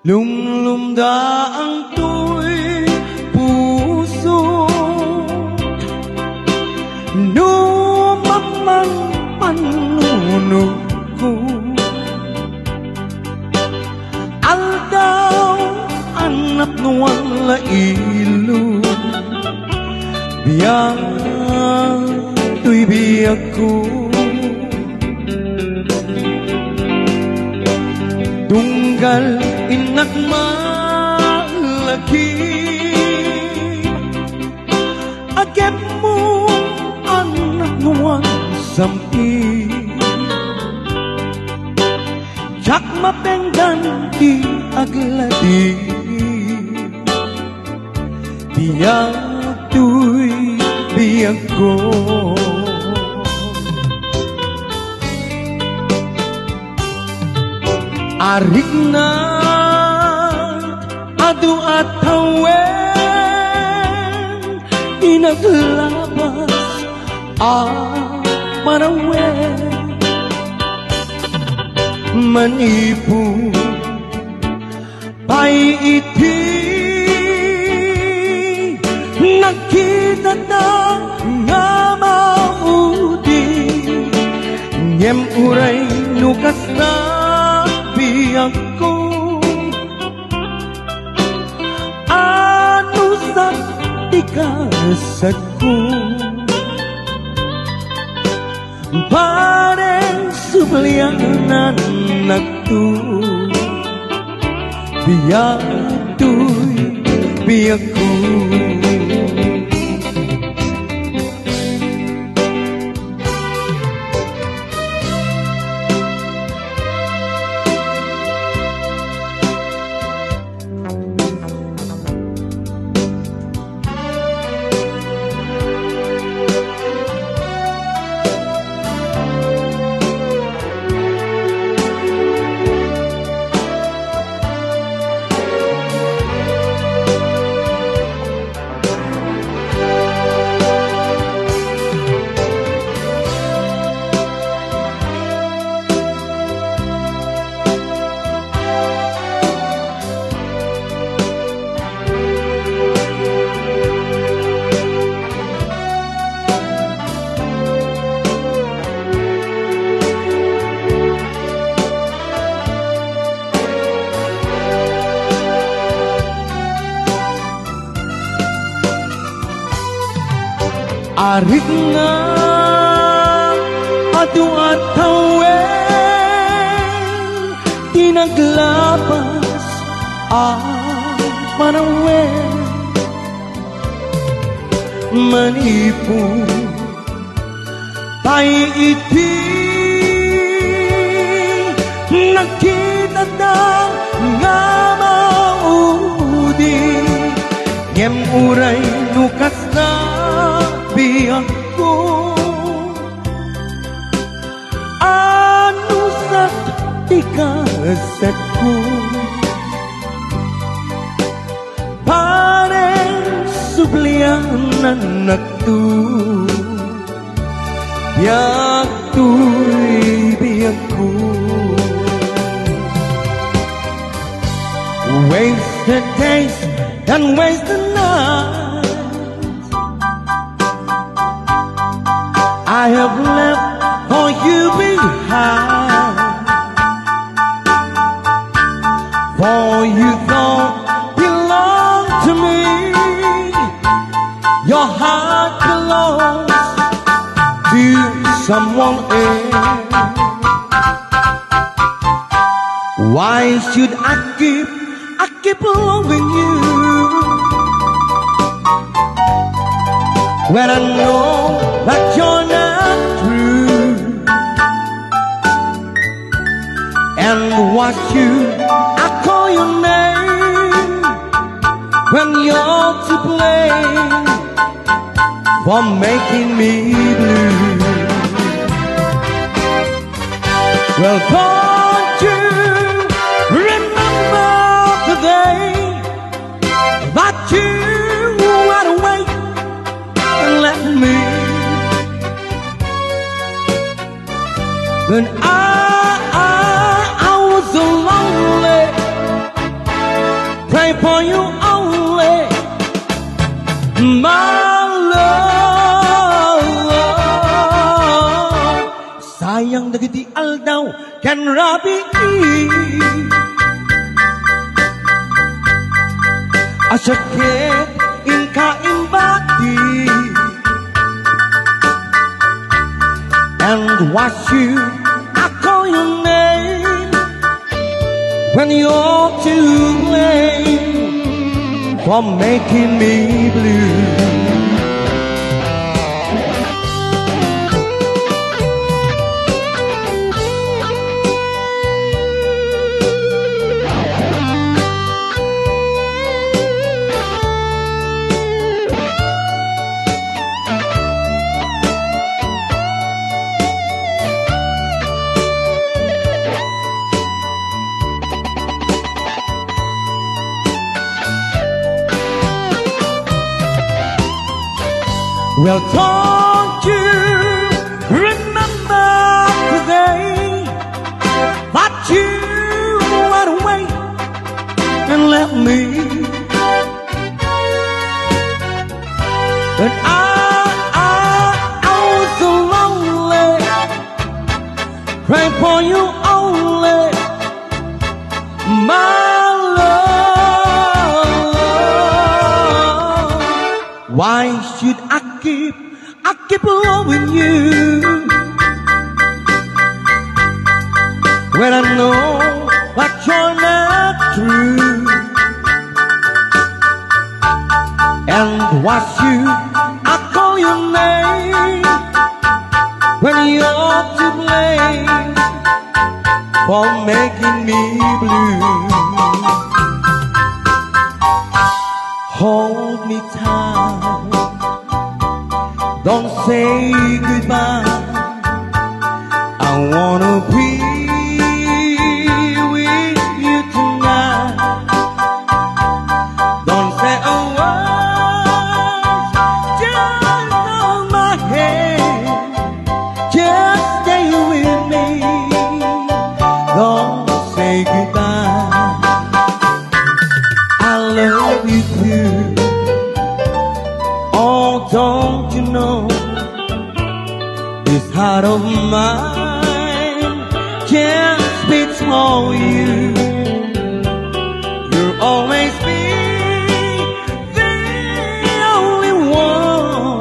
Lumlumdaang to'y puso, numamang panunod ko. Aldaw anak nuwang lailo, biyak to'y biyak ko. Tunggal inak malaki, agad mo anak nuwang sampi. Jak mapenggan di agladi, biyak tuy biyak ko. Arik na adu at hawen, inaglabas manawen. Manipu pay iti, nakita na nga maudi, ngem uray nukas na biyak ko. Ano sa tigasad ko, pareng sublianan nagtu, biyak tuy biyak ko. Arik nga adu at hawen, tinaglapas manawen. Manipong tay iti, nakita na nga maudi, ngem uray nukas na biyak ko. Ano sa tigasad ko, pareng sublianan nagtu, biyak tuy biyak ko. Wasted days and wasted nights, I have left for you behind, for you don't belong to me. Your heart belongs to someone else. Why should I keep loving you when I know that you're not true? And why should I call your name when you're to blame for making me blue? Well, don't you remember the day that you went away and left me? When I was so lonely for you only, my love. Sayang na giti aldaw kan rabi asakit in kaimbati and watch you, I call your name when you're to blame for making me blue. Well, don't you remember today that you went away and left me? But I was so lonely, pray for you only, my love. Why should I keep loving you when I know that you're not true? And watch you, I call your name when you're to blame for making me blue. Hold me tight, don't say goodbye. I wanna be with you tonight. Don't say a word, just hold my hand. Just stay with me. Don't say goodbye. I love you too. Oh, don't you know, this heart of mine can't speak for you. You'll always be the only one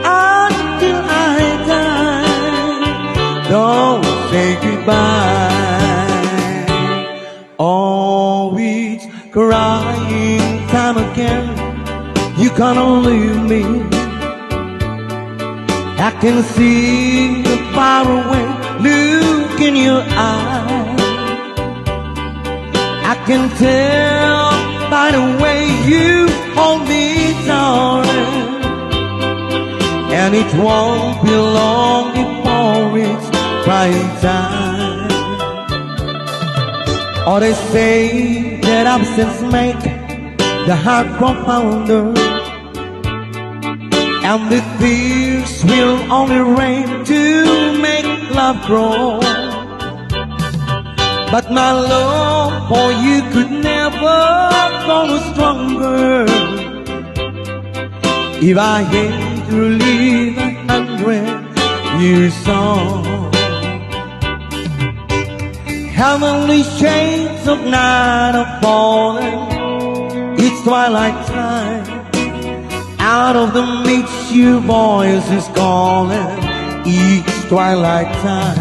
until I die. Don't say goodbye. Always crying time again, you gonna leave me. I can see the faraway look in your eyes. I can tell by the way you hold me, darling. And it won't be long before it's crying time. Or they say that absence make the heart grow fonder, and the tears will only rain to make love grow. But my love for you could never grow stronger if I had to live 100 years on. Heavenly shades of night are falling, it's twilight time. Out of the mist your voice is calling, each twilight time.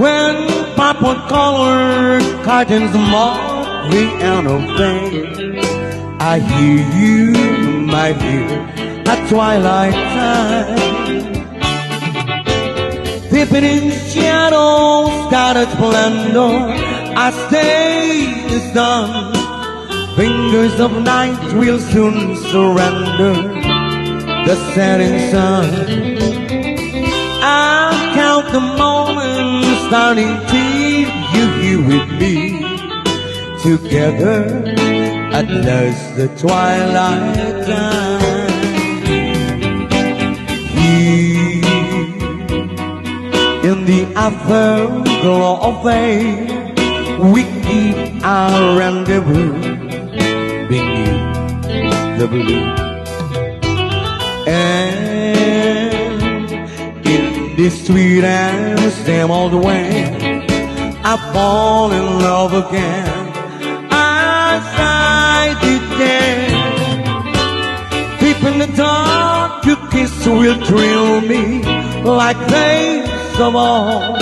When purple-colored curtains mark the end of day, I hear you, my dear, at twilight time. Deepening shadows, scattered splendor, as day is done. Fingers of night will soon surrender the setting sun. I'll count the moments starting till you here with me. Together at last the twilight time. Here in the afterglow of day, we keep our rendezvous beneath the blue. And in this sweet and same old way, I fall in love again as I did then. Deep in the dark, your kiss will thrill me like days of old,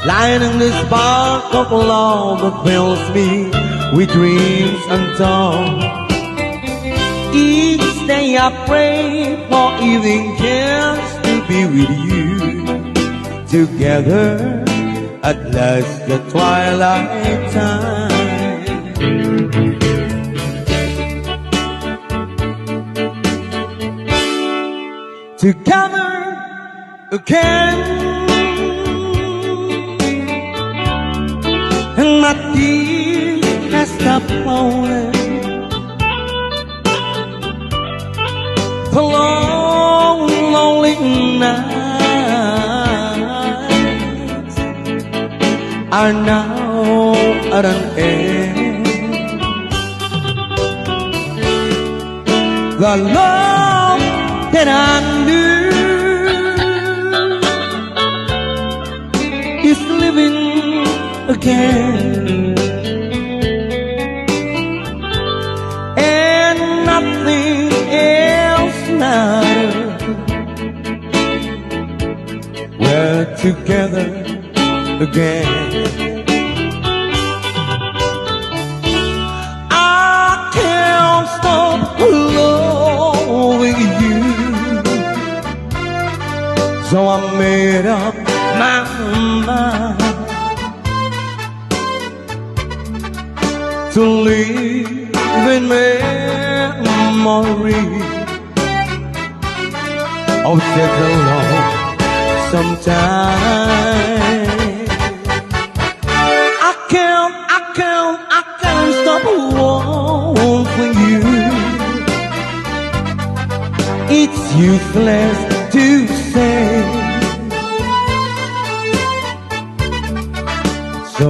lighting the spark of love that fills me with dreams untold. Each day I pray for evening just to be with you. Together at last the twilight time. Together again, and my tears has stopped falling. The long, lonely nights are now at an end. The love that I knew is living again, and nothing else matters. We're together again. I can't stop loving you, so I made up my mind to live in memory of such a long sometime. I can't stop wanting you. It's useless to say, so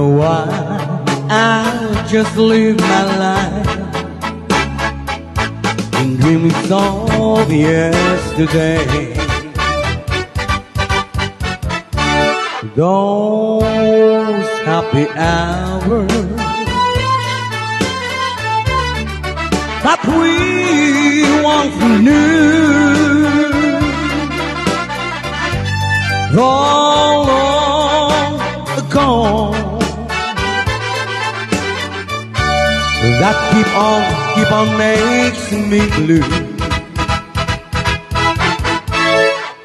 I'll just live my life in dreams of yesterday. Those happy hours that we once knew, long ago, that keep on making me blue.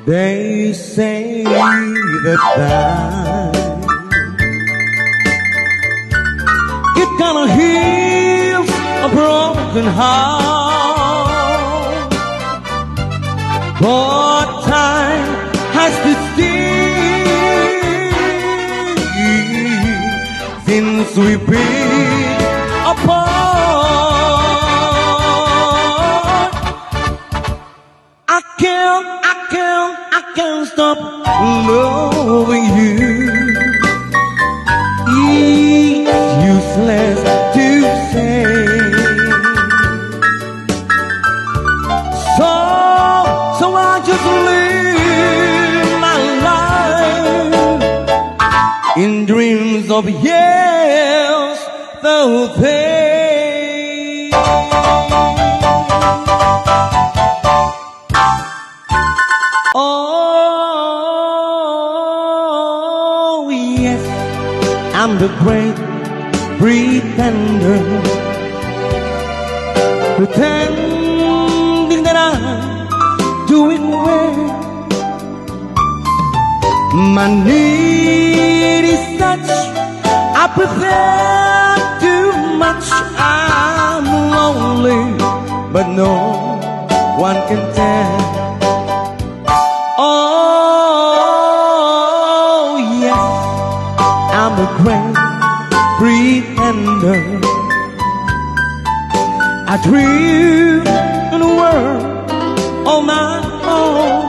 They say that time it gonna heal a broken heart, but time has to steal since we've been apart. I can't stop loving you. It's useless to say, so I just live my life in dreams of yesterday. Oh yes, I'm the great pretender, pretending that I'm doing well. My need is such, I prefer too much. I'm lonely, but no one can tell. Oh yes, I'm a great pretender. I dream in a world on my own.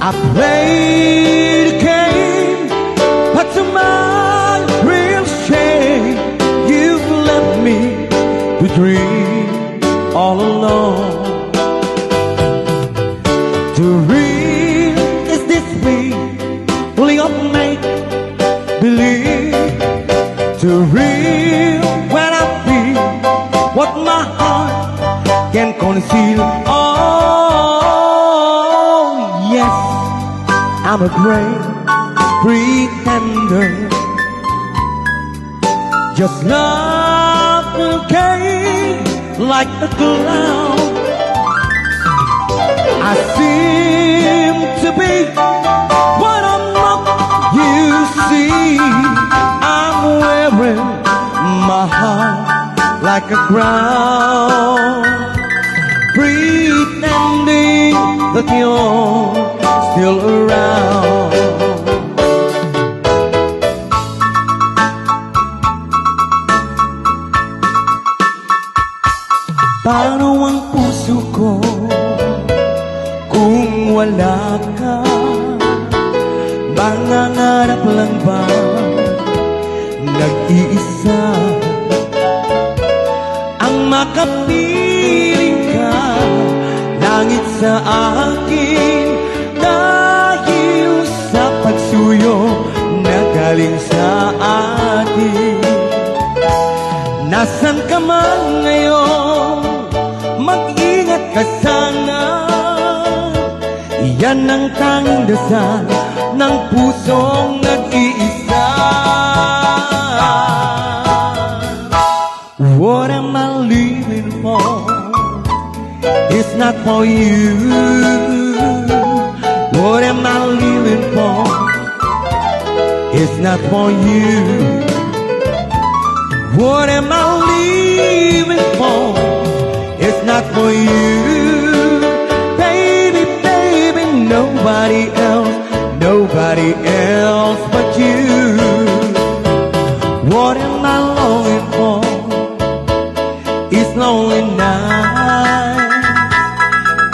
I play the game, but to my real shame to dream all alone. Too real is this feeling of make-believe. Too real when I feel what my heart can conceal. Oh, yes, I'm a great pretender. Just love came like a cloud. I seem to be what I'm not. You see, I'm wearing my heart like a crown, pretending that you're still around. Paano ang puso ko kung wala ka? Mangangarap lang ba nag-iisa? Ang makapiling ka, langit sa akin, dahil sa pagsuyo na galing sa atin. Nasaan ka man ngayon, mag-ingat ka sana. Iyan ang tanging dasal ng pusong nag-iisa. What am I living for? It's not for you. What am I living for? It's not for you. What am I living for? It's not for you. Baby, baby, nobody else but you. What am I longing for? It's lonely night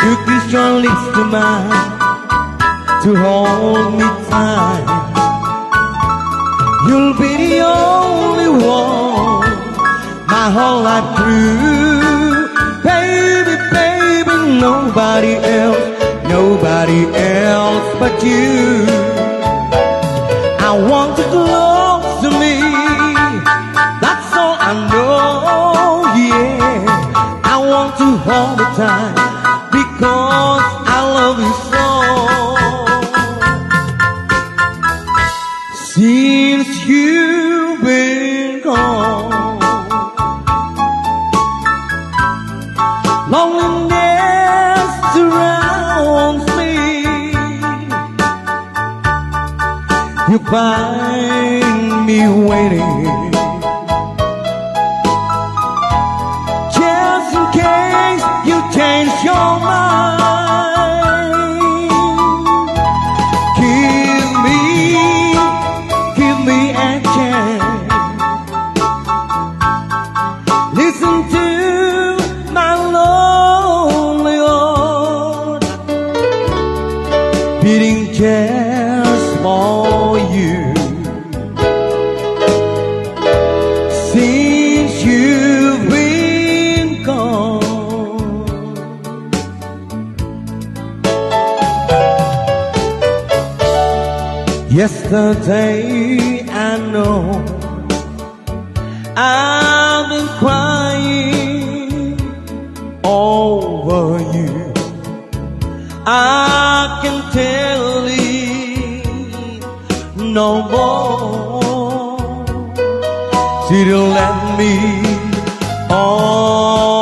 to kiss your lips to mine, to hold me tight. You'll be the only one my whole life through. Baby, baby, nobody else but you. I want you close to me, that's all I know, yeah. I want you all the time, because I love you so. Since you've been gone, loneliness surrounds me. You find me waiting, just in case you change your mind. Give me a chance. Listen to my lonely heart beating just for you. Since you've been gone, yesterday I know I've been crying over you. I can tell it no more. Still let me on.